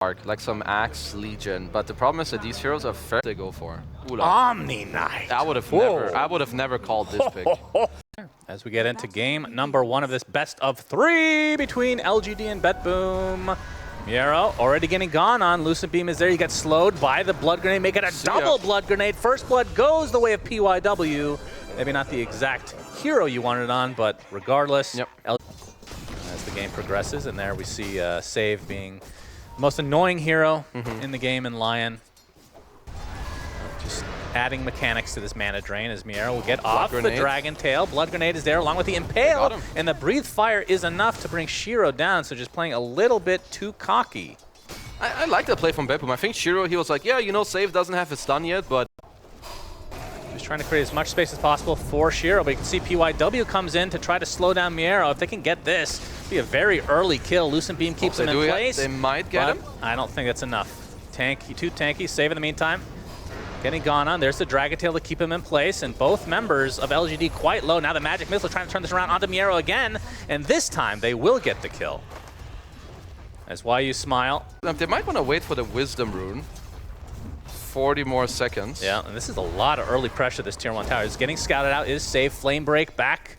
like some Axe Legion, but the problem is that these heroes are fair they go for. Ooh, Omni Knight. I would have never called this pick. As we get into game number 1 of this best of 3 between LGD and BETBOOM. Miero already getting gone on. Lucent Beam is there. He gets slowed by the blood grenade, make it a double blood grenade. First blood goes the way of PYW. Maybe not the exact hero you wanted on, but regardless. As the game progresses, and there we see Save being the most annoying hero in the game in Lion. Just adding mechanics to this mana drain as Miero will get off the Dragon Tail. Blood Grenade is there along with the Impale, and the Breathe Fire is enough to bring Shiro down, so just playing a little bit too cocky. I like that play from BETBOOM. I think Shiro, he was like, yeah, you know, Save doesn't have his stun yet, but... Just trying to create as much space as possible for Shiro, but you can see PYW comes in to try to slow down Miero. If they can get this, it'll be a very early kill. Lucent Beam keeps him in place. They might get him. I don't think that's enough. Too tanky, Save in the meantime. Getting gone on. There's the Dragon Tail to keep him in place, and both members of LGD quite low. Now the Magic Missile trying to turn this around onto Miero again, and this time they will get the kill. That's why you smile. They might want to wait for the Wisdom Rune. 40 more seconds. Yeah, and this is a lot of early pressure this Tier 1 tower. Is getting scouted out, is Save. Flame Break back,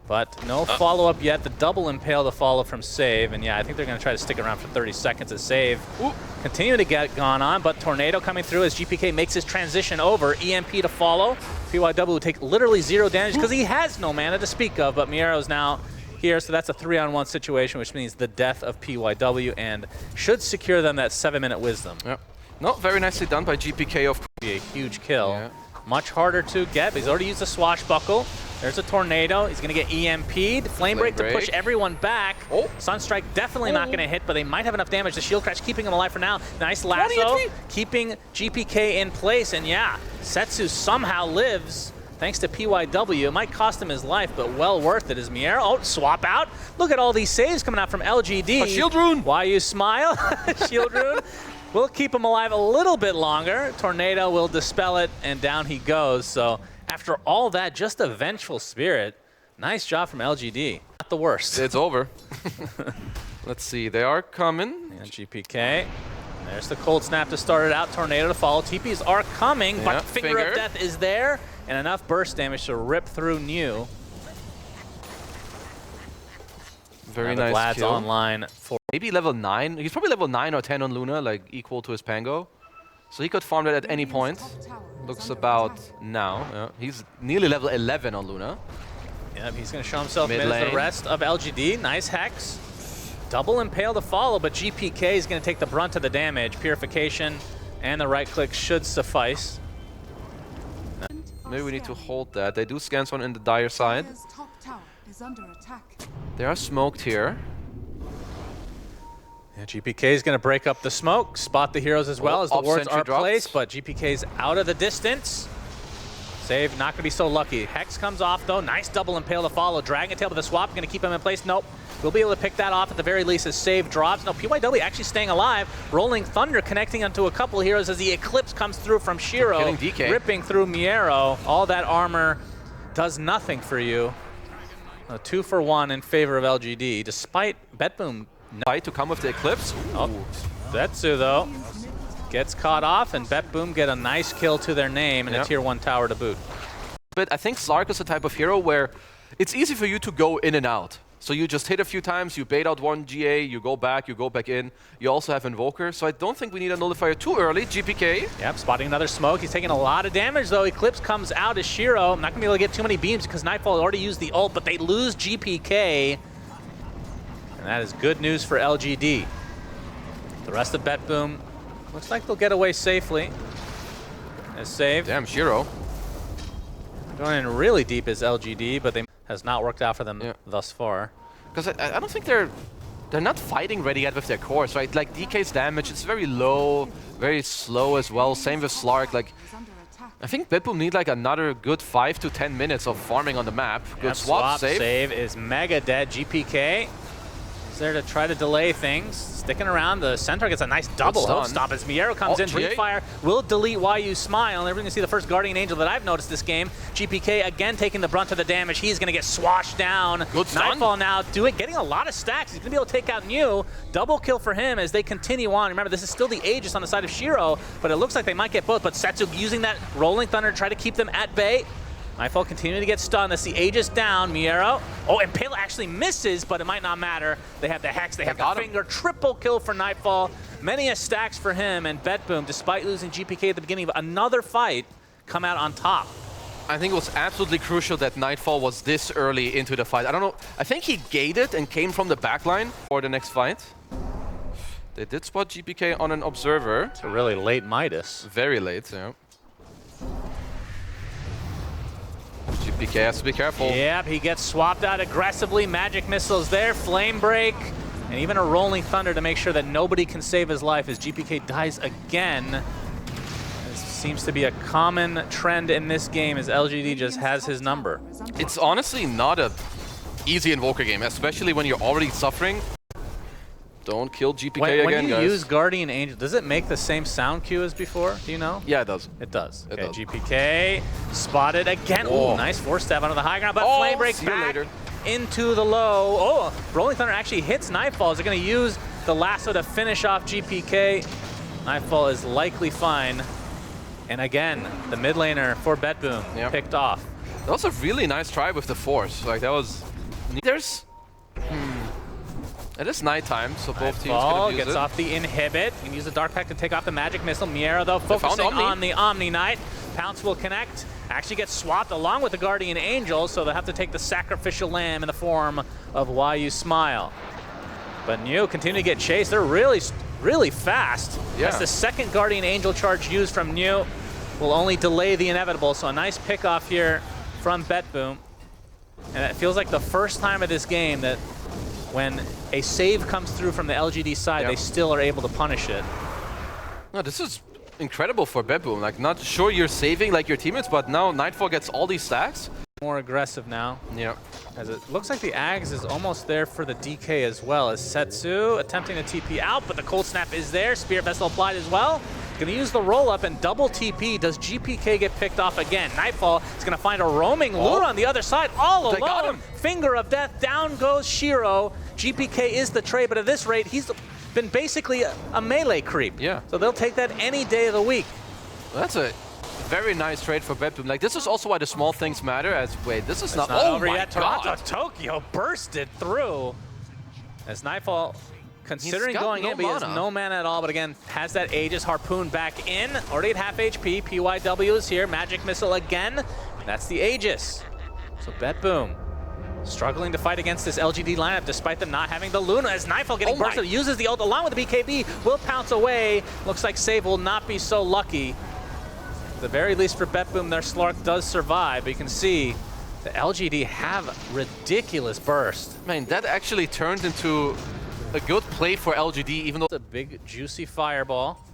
but no follow-up yet. The double Impale to follow from Save, and yeah, I think they're going to try to stick around for 30 seconds as Save. Continue to get gone on, but Tornado coming through as GPK makes his transition over. EMP to follow. PYW will take literally 0 damage because he has no mana to speak of, but Miero's now here, so that's a 3-on-1 situation, which means the death of PYW and should secure them that 7-minute wisdom. Yep. No, very nicely done by GPK, of course. Be a huge kill. Yeah. Much harder to get, but he's already used a Swashbuckle. There's a Tornado. He's going to get EMP'd. Flame Break to push everyone back. Sunstrike definitely not going to hit, but they might have enough damage. The Shield Crash keeping him alive for now. Nice lasso, keeping GPK in place. And yeah, Setsu somehow lives thanks to PYW. It might cost him his life, but well worth it as Miero. Oh, swap out. Look at all these saves coming out from LGD. A Shield Rune. Why you smile? Shield Rune. We'll keep him alive a little bit longer. Tornado will dispel it, and down he goes. So after all that, just a vengeful spirit. Nice job from LGD. Not the worst. It's over. Let's see. They are coming. And GPK. There's the Cold Snap to start it out. Tornado to follow. TPs are coming, but Finger of Death is there. And enough burst damage to rip through New. Very nice Vlad's kill. Online for maybe level 9. He's probably level 9 or 10 on Luna, like equal to his Pango. So he could farm that at any point. Looks about now. Yeah. He's nearly level 11 on Luna. Yep, he's going to show himself mid as the rest of LGD. Nice Hex. Double Impale to follow, but GPK is going to take the brunt of the damage. Purification and the right click should suffice. Maybe we need to hold that. They do scans on in the dire side. They are smoked here. Yeah, GPK is going to break up the smoke, spot the heroes as well as the wards are placed, but GPK's out of the distance. Save, not going to be so lucky. Hex comes off though. Nice double Impale to follow. Dragon Tail with a swap, going to keep him in place. Nope. We'll be able to pick that off at the very least as Save drops. No, PYW actually staying alive. Rolling Thunder connecting onto a couple of heroes as the Eclipse comes through from Shiro. Ripping through Miero. All that armor does nothing for you. A 2-for-1 in favor of LGD, despite BETBOOM fight to come with the Eclipse. Setsu though gets caught off, and BETBOOM get a nice kill to their name and a Tier 1 tower to boot. But I think Slark is the type of hero where it's easy for you to go in and out. So you just hit a few times, you bait out one GA, you go back in. You also have Invoker, so I don't think we need a Nullifier too early. GPK. Yep, spotting another smoke. He's taking a lot of damage though. Eclipse comes out as Shiro. Not gonna be able to get too many beams because Nightfall already used the ult, but they lose GPK. And that is good news for LGD. The rest of BETBOOM looks like they'll get away safely. As saved. Damn, Shiro. Going in really deep as LGD, but they has not worked out for them thus far. Because I don't think they're not fighting ready yet with their cores, right? Like DK's damage, it's very low, very slow as well. Same with Slark. Like, I think BETBOOM need like another good 5 to 10 minutes of farming on the map. Good swap, save is mega dead. GPK there to try to delay things. Sticking around, the center gets a nice double hook stop as Miero comes in. Breakfire will delete YU Smile, and we're going to see the first Guardian Angel that I've noticed this game. GPK again taking the brunt of the damage. He's going to get swashed down. Good stun. Nightfall now getting a lot of stacks. He's going to be able to take out New. Double kill for him as they continue on. Remember, this is still the Aegis on the side of Shiro, but it looks like they might get both. But Setsu using that Rolling Thunder to try to keep them at bay. Nightfall continuing to get stunned. That's the Aegis down. Miero. Oh, and Pale actually misses, but it might not matter. They have the Hex, they have the Finger. Triple kill for Nightfall. Many a stacks for him, and BETBOOM, despite losing GPK at the beginning of another fight, come out on top. I think it was absolutely crucial that Nightfall was this early into the fight. I don't know. I think he gated and came from the backline for the next fight. They did spot GPK on an Observer. It's a really late Midas. Very late, yeah. GPK has to be careful. Yep, he gets swapped out aggressively. Magic missiles there, flame break, and even a Rolling Thunder to make sure that nobody can save his life as GPK dies again. This seems to be a common trend in this game as LGD just has his number. It's honestly not a easy Invoker game, especially when you're already suffering. Don't kill GPK again, when you guys. use Guardian Angel, does it make the same sound cue as before? Do you know? Yeah, it does. It does. It Okay, does. GPK spotted again. Ooh, nice 4-step onto the high ground, but flame breaks back into the low. Oh, Rolling Thunder actually hits Nightfall. Is it going to use the lasso to finish off GPK? Nightfall is likely fine. And again, the mid laner for BETBOOM picked off. That was a really nice try with the Force. Like, that was... There's... It is nighttime, so both teams can use gets it. off the inhibit. You can use the Dark Pack to take off the Magic Missile. Miero, though, focusing on the Omni Knight. Pounce will connect. Actually gets swapped along with the Guardian Angel, so they'll have to take the Sacrificial Lamb in the form of YU Smile. But New continue to get chased. They're really fast. Yeah. That's the second Guardian Angel charge used from New. Will only delay the inevitable, so a nice pick off here from BETBOOM. And it feels like the first time of this game that when a save comes through from the LGD side, they still are able to punish it. No, this is incredible for BETBOOM. Like, not sure you're saving like your teammates, but now Nightfall gets all these stacks. More aggressive now. Yeah. As it looks like the Ags is almost there for the DK as well, as Setsu attempting to TP out, but the Cold Snap is there. Spirit Vessel applied as well. Gonna use the roll up and double TP. Does GPK get picked off again? Nightfall is gonna find a roaming Luna on the other side, all alone. Got him. Finger of Death, down goes Shiro. GPK is the trade, but at this rate, he's been basically a melee creep. Yeah. So they'll take that any day of the week. That's a very nice trade for BETBOOM. Like, this is also why the small things matter. As wait, this is not over my yet. God. Toronto Tokyo bursted through. As Nightfall considering going in, but he has no mana at all. But again, has that Aegis Harpoon back in. Already at half HP. PYW is here. Magic Missile again. That's the Aegis. So BETBOOM struggling to fight against this LGD lineup despite them not having the Luna. As Nightfall getting bursted, uses the ult along with the BKB, will pounce away. Looks like Save will not be so lucky. At the very least for BETBOOM, their Slark does survive. But you can see the LGD have ridiculous burst. Man, that actually turned into a good play for LGD, even though it's a big, juicy fireball.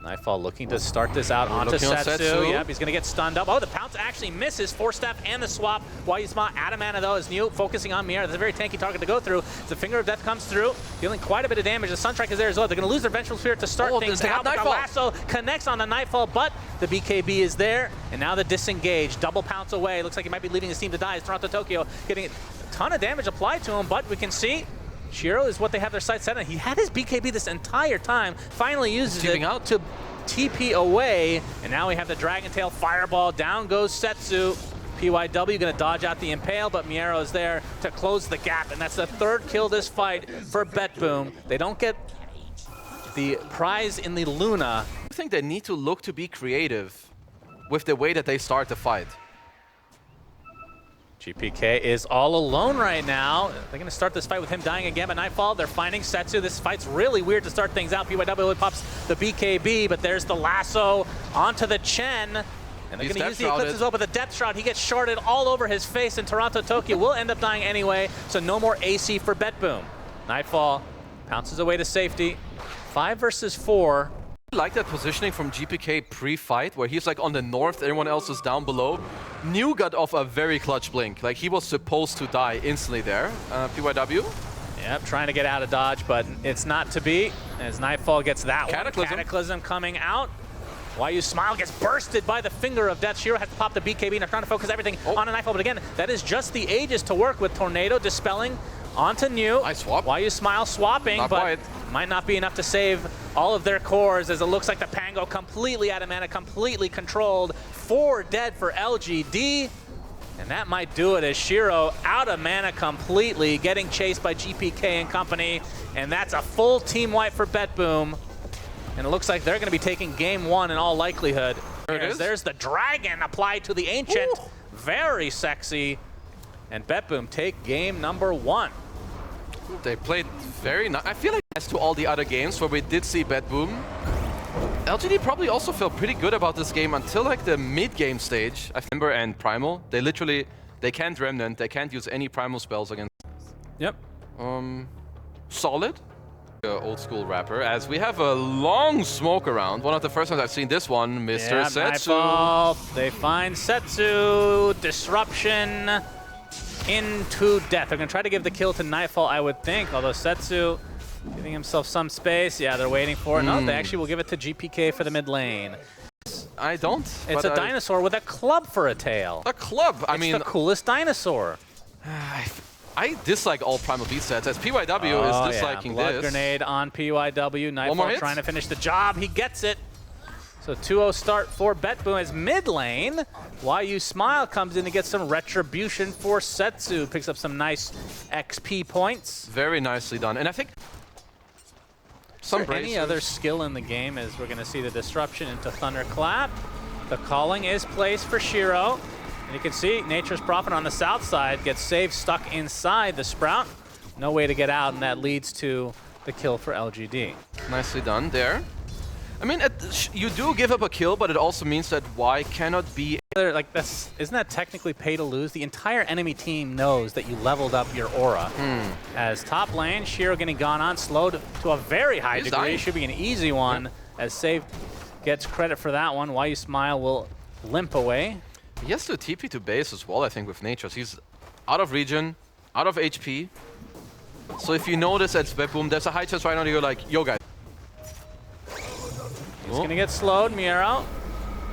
Nightfall looking to start this out onto Setsu. Yep, he's going to get stunned up. Oh, the pounce actually misses. 4-step and the swap. YU Smile out of mana, though, is New focusing on Miero. That's a very tanky target to go through. The Finger of Death comes through, dealing quite a bit of damage. The Sunstrike is there as well. They're going to lose their Vengeful Spirit to start things out. But the lasso connects on the Nightfall, but the BKB is there. And now the disengage. Double pounce away. Looks like he might be leaving his team to die. As Toronto Tokyo getting a ton of damage applied to him, but we can see Shiro is what they have their sights set on. He had his BKB this entire time, finally uses it to TP away, and now we have the Dragon Tail Fireball. Down goes Setsu. PYW gonna dodge out the Impale, but Miero is there to close the gap, and that's the third kill this fight for BETBOOM. They don't get the prize in the Luna. I think they need to look to be creative with the way that they start the fight. GPK is all alone right now. They're going to start this fight with him dying again, but Nightfall, they're finding Setsu. This fight's really weird to start things out. PYW pops the BKB, but there's the lasso onto the Chen. And they're going to use the Eclipse as well, but the Death Shroud, he gets sharded all over his face, and Toronto Tokyo will end up dying anyway, so no more AC for BETBOOM. Nightfall pounces away to safety. 5 versus 4. I like that positioning from GPK pre-fight, where he's like on the north, everyone else is down below. New got off a very clutch blink. Like he was supposed to die instantly there. PYW. Yep, trying to get out of dodge, but it's not to be. As Nightfall gets that Cataclysm. one. Cataclysm coming out. YU Smile gets bursted by the finger of death. Shiro has to pop the BKB, now trying to focus everything on a Nightfall, but again, that is just the Aegis to work with. Tornado dispelling onto New. Nice swap. YU Smile swapping, Not but quite. might not be enough to save all of their cores, as it looks like the Pango completely out of mana, completely controlled. 4 dead for LGD. And that might do it, as Shiro out of mana completely, getting chased by GPK and company. And that's a full team wipe for BETBOOM. And it looks like they're going to be taking game 1 in all likelihood. There's the dragon applied to the Ancient. Ooh. Very sexy. And BETBOOM take game number 1. They played very nice. I feel like as to all the other games where we did see BETBOOM, LGD probably also felt pretty good about this game until like the mid-game stage. I remember, and Primal, they can't Remnant, they can't use any Primal spells against. Yep. Solid. Old school Rapier, as we have a long smoke around. One of the first times I've seen this one, Mr. Setsu. Nightfall. They find Setsu. Disruption into death. They're going to try to give the kill to Nightfall, I would think, although Setsu giving himself some space. Yeah, they're waiting for it. No, they actually will give it to GPK for the mid lane. I don't. It's a dinosaur with a club for a tail. A club? I mean, the coolest dinosaur. I dislike all Primal Beast sets, as PYW is disliking Blood this. Grenade on PYW. Nightfall trying to finish the job. He gets it. So 2-0 start for BETBOOM as mid lane. YU Smile comes in to get some retribution for Setsu. Picks up some nice XP points. Very nicely done. And I think any other skill in the game, as we're going to see the disruption into Thunderclap. The calling is placed for Shiro. And you can see Nature's Prophet on the south side gets saved, stuck inside the Sprout. No way to get out, and that leads to the kill for LGD. Nicely done there. I mean, you do give up a kill, but it also means that Y cannot be... Like, isn't that technically pay to lose? The entire enemy team knows that you leveled up your aura. As top lane, Shiro getting gone on, slowed to a very high degree. Dying. Should be an easy one, as Save gets credit for that one. YU Smile will limp away. He has to TP to base as well, I think, with Nature's. He's out of region, out of HP. So if you notice at BETBOOM, there's a high chance right now that you're like, yo guys. He's going to get slowed, Miero.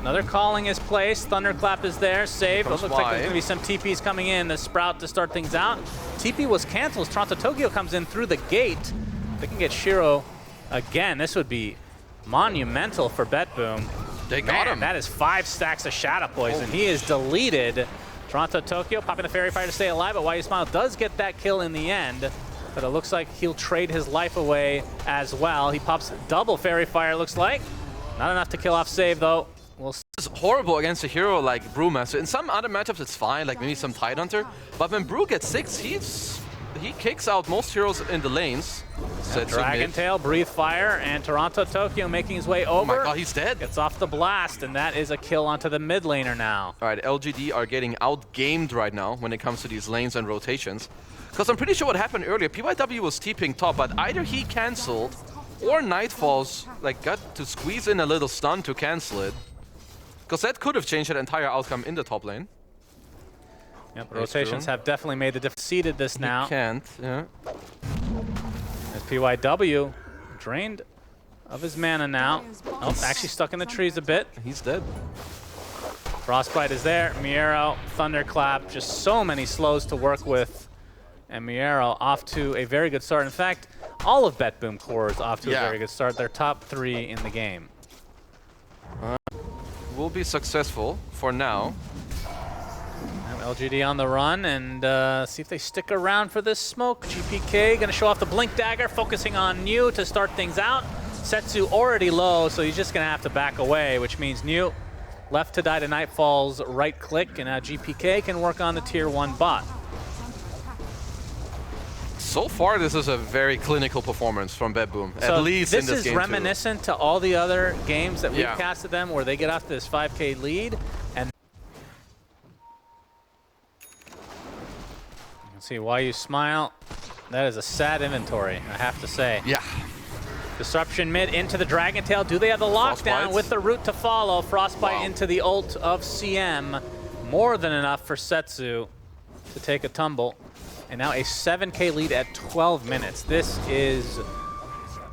Another calling is placed. Thunderclap is there. Save. It looks like there's going to be some TPs coming in. The Sprout to start things out. TP was canceled. Toronto Tokyo comes in through the gate. They can get Shiro again. This would be monumental for BETBOOM. They got him. That is 5 stacks of Shadow Poison. He is deleted. Toronto Tokyo popping the Fairy Fire to stay alive, but YU Smile does get that kill in the end. But it looks like he'll trade his life away as well. He pops double Fairy Fire, looks like. Not enough to kill off Save, though. We'll see. It's horrible against a hero like Brewmaster. In some other matchups, it's fine, like maybe some Tidehunter. But when Brew gets 6, he kicks out most heroes in the lanes. Dragon Tail, Breathe Fire, and Toronto Tokyo making his way over. Oh my god, he's dead. Gets off the blast, and that is a kill onto the mid laner now. All right, LGD are getting outgamed right now when it comes to these lanes and rotations. Because I'm pretty sure what happened earlier, PYW was TPing top, but either he cancelled or Nightfalls like got to squeeze in a little stun to cancel it. Because that could have changed that entire outcome in the top lane. Yep, rotations have definitely made the difference. Seeded this now. He can't, yeah. As PYW drained of his mana now. Oh, actually stuck in the trees a bit. He's dead. Frostbite is there. Miero, Thunderclap, just so many slows to work with. And Miero off to a very good start. In fact, all of BETBOOM cores off to a very good start. They're top 3 in the game. Will be successful for now. LGD on the run, and see if they stick around for this smoke. GPK going to show off the Blink Dagger, focusing on New to start things out. Setsu already low, so he's just going to have to back away, which means New left to die to Nightfall's right click, and now GPK can work on the tier 1 bot. So far, this is a very clinical performance from BETBOOM, at least in this game. This is reminiscent to all the other games that we've casted them, where they get off this 5K lead, and you can see YU Smile. That is a sad inventory, I have to say. Yeah. Disruption mid into the Dragon Tail. Do they have the lockdown with the route to follow? Frostbite into the ult of CM. More than enough for Setsu to take a tumble. And now a 7K lead at 12 minutes. This is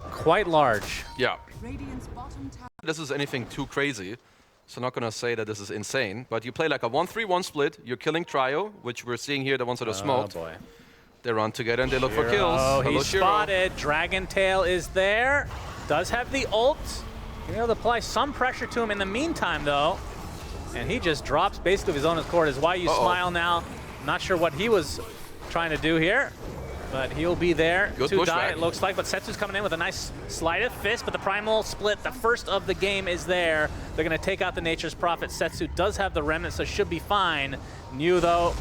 quite large. Yeah. This is anything too crazy. So I'm not going to say that this is insane. But you play like a 1-3-1 split. You're killing Trio, which we're seeing here, the ones that are smoked. Oh boy. They run together and they look for kills. Oh, Hello, he's Shiro. spotted. Dragon Tail is there. Does have the ult. You're able to apply some pressure to him in the meantime, though. And he just drops basically of his own accord. Is why you smile now. Not sure what he was trying to do here, but he'll be there to die, it looks like. But Setsu's coming in with a nice sleight of fist, but the primal split, the first of the game, is there. They're going to take out the Nature's Prophet. Setsu does have the remnant, so should be fine. New, though,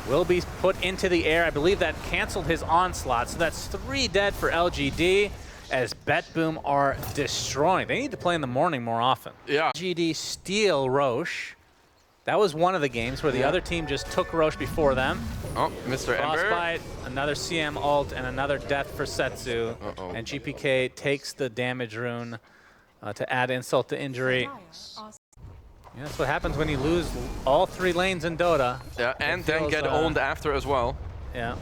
will be put into the air. I believe that canceled his onslaught, so that's 3 dead for LGD as BETBOOM are destroying. They need to play in the morning more often. Yeah. LGD steal Roche. That was one of the games where the other team just took Roche before them. Oh, Mr. Ember. Frostbite, another CM ult, and another death for Setsu. And GPK takes the damage rune to add insult to injury. Yeah, that's what happens when you lose all 3 lanes in Dota. Yeah, and then get owned after as well. Yeah.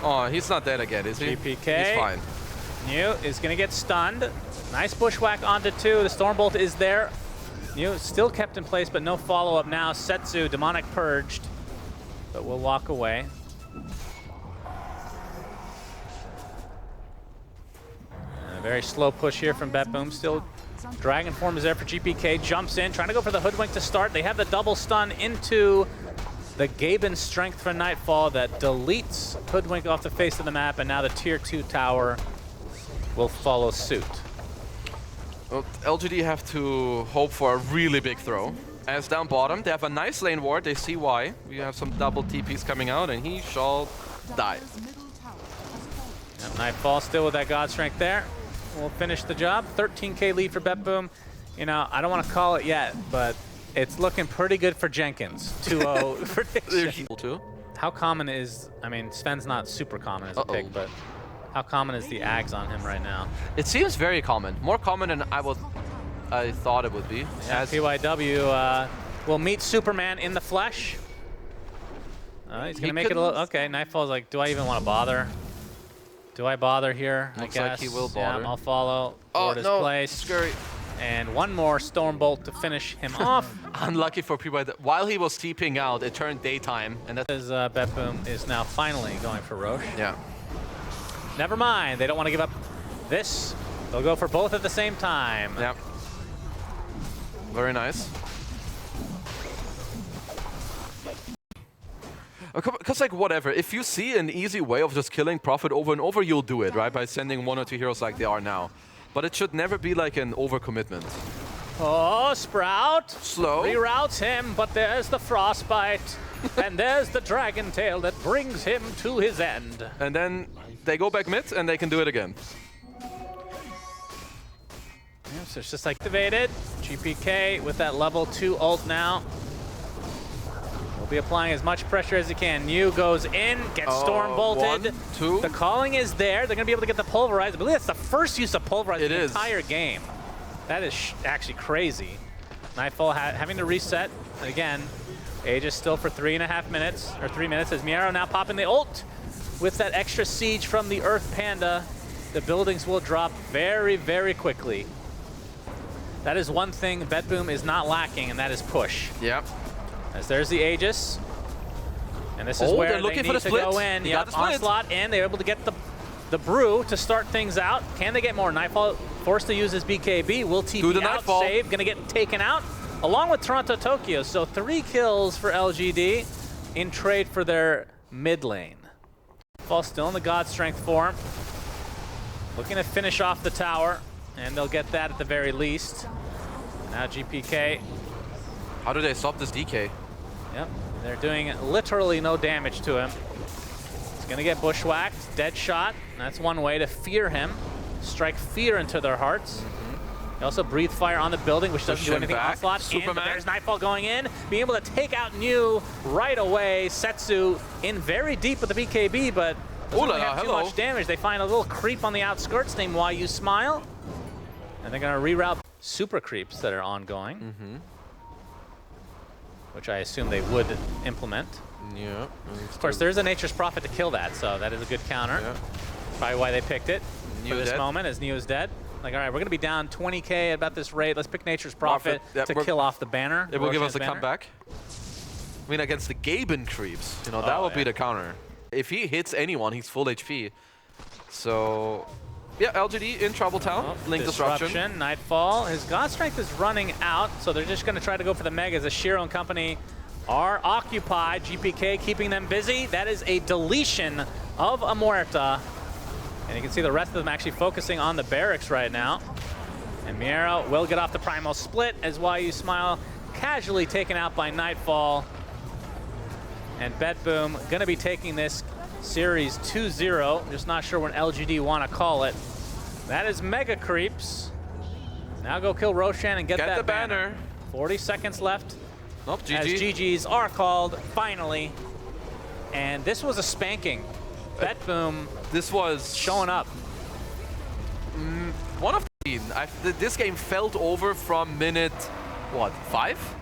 Oh, he's not dead again, is he? GPK. He's fine. New is going to get stunned. Nice bushwhack onto 2. The Stormbolt is there. New still kept in place, but no follow-up now. Setsu, Demonic Purged, but will walk away. And a very slow push here from BETBOOM. Still Dragon Form is there for GPK. Jumps in, trying to go for the Hoodwink to start. They have the double stun into the Gaben Strength for Nightfall that deletes Hoodwink off the face of the map, and now the Tier 2 tower will follow suit. Well, LGD have to hope for a really big throw. As down bottom, they have a nice lane ward. They see why. We have some double TPs coming out, and he shall die. Yep, Nightfall still with that God Strength there. We'll finish the job. 13K lead for BETBOOM. You know, I don't want to call it yet, but it's looking pretty good for Jenkins. 2-0 prediction. How common is, I mean, Sven's not super common as a pick, but how common is the Ags on him right now? It seems very common. More common than I thought it would be. Yeah, PYW will meet Superman in the flesh. He's going to make it a little... Okay, Nightfall's like, do I even want to bother? Do I bother here? Looks I guess. like he will bother. Yeah, I'll follow. Ward is placed. Scurry. And one more Stormbolt to finish him off. Unlucky for PYW. While he was TPing out, it turned daytime. And that is BETBOOM is now finally going for Roche. Yeah. Never mind. They don't want to give up this. They'll go for both at the same time. Yeah. Very nice. Because, like, whatever, if you see an easy way of just killing Prophet over and over, you'll do it, right? By sending 1 or 2 heroes like they are now. But it should never be like an overcommitment. Oh, Sprout. Slow. Reroutes him, but there's the Frostbite. And there's the Dragon Tail that brings him to his end. And then they go back mid, and they can do it again. Yeah, so it's just like activated. GPK with that level 2 ult now. Will be applying as much pressure as he can. New goes in, gets storm bolted. 1, 2. The calling is there. They're going to be able to get the pulverize. I believe that's the first use of pulverize in the entire game. That is actually crazy. Nightfall having to reset. Again, Aegis still for 3.5 minutes, or 3 minutes, as Miero now popping the ult. With that extra siege from the Earth Panda, the buildings will drop very, very quickly. That is one thing BETBOOM is not lacking, and that is push. Yep. As there's the Aegis. And this is where they're looking they for need the to split. go in. Yep, Onslaught in. They're able to get the brew to start things out. Can they get more? Nightfall forced to use his BKB. Will TP out, Nightfall. save. Gonna get taken out, along with Toronto Tokyo. So 3 kills for LGD in trade for their mid lane. Nightfall still in the God Strength form. Looking to finish off the tower, and they'll get that at the very least. Now GPK. How do they stop this DK? Yep, they're doing literally no damage to him. He's gonna get bushwhacked, dead shot. That's one way to fear him. Strike fear into their hearts. They also breathe fire on the building, which doesn't do anything. Onslaught in, but there's Nightfall going in. Being able to take out New right away. Setsu in very deep with the BKB, but Doesn't really have too much damage. They find a little creep on the outskirts named Why You Smile. And they're going to reroute super creeps that are ongoing. Which I assume they would implement. Yeah. Of course, there's a Nature's Prophet to kill that, so that is a good counter. Yeah. Probably why they picked it for this moment, as Neo is dead. Like, all right, we're going to be down 20k at about this rate. Let's pick Nature's Prophet to kill off the banner. It will give us a comeback. I mean, against the Gaben creeps, you know, that would be the counter. If he hits anyone, he's full HP. So, yeah, LGD in Trouble Town. Link Disruption. Nightfall. His God Strength is running out, so they're just going to try to go for the Megas as Shiro and company are occupied. GPK keeping them busy. That is a deletion of a Muerta. And you can see the rest of them actually focusing on the barracks right now. And Miero will get off the Primal Split as Why You Smile casually taken out by Nightfall. And BETBOOM going to be taking this series 2-0. Just not sure when LGD want to call it. That is Mega Creeps. Now go kill Roshan and get that the banner. 40 seconds left. Nope, GG. As GGs are called, finally. And this was a spanking. BETBOOM this was showing up. One of the this game felt over from minute, what, 5?